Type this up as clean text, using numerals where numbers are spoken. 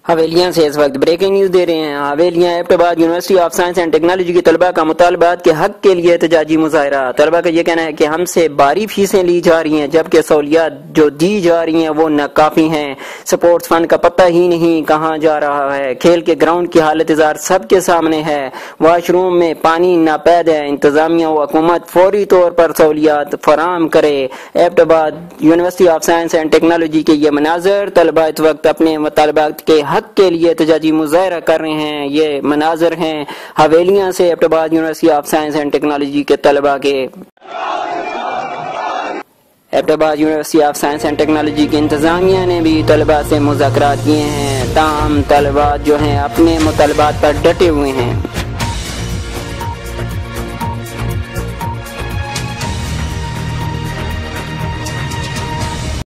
हवेलियां से इस वक्त ब्रेकिंग न्यूज दे रहे हैं। हवेलियां Abbottabad university of science and technology की तलबा का मुतालबात के हक के लिए एहतजाजी मुजाहरा। तलबा का यह कहना है कि हमसे भारी फीसें ली जा रही हैं, जबकि सहूलियात जो दी जा रही हैं वो नाकाफी हैं। स्पोर्ट्स फंड का पता ही नहीं कहाँ जा रहा है। खेल के ग्राउंड की हालत इज़ार सबके सामने है। वॉशरूम में पानी नापैद है। इंतजामिया व हुकूमत फौरी तौर पर सहूलियात फराम करे। Abbottabad university of science and technology के ये मनाजर तलबा इस वक्त अपने मुतालबात के हक के लिए एहतजाजी मुजाहरा कर रहे हैं। ये मनाजर हैं हवेलियां से Abbottabad university of science and technology के तलबा के। Abbottabad university of science and technology की इंतजामिया ने भी तलबा से मुज़ाकरात किए हैं, ताहम तलबा जो हैं अपने मुतालबात पर डटे हुए हैं।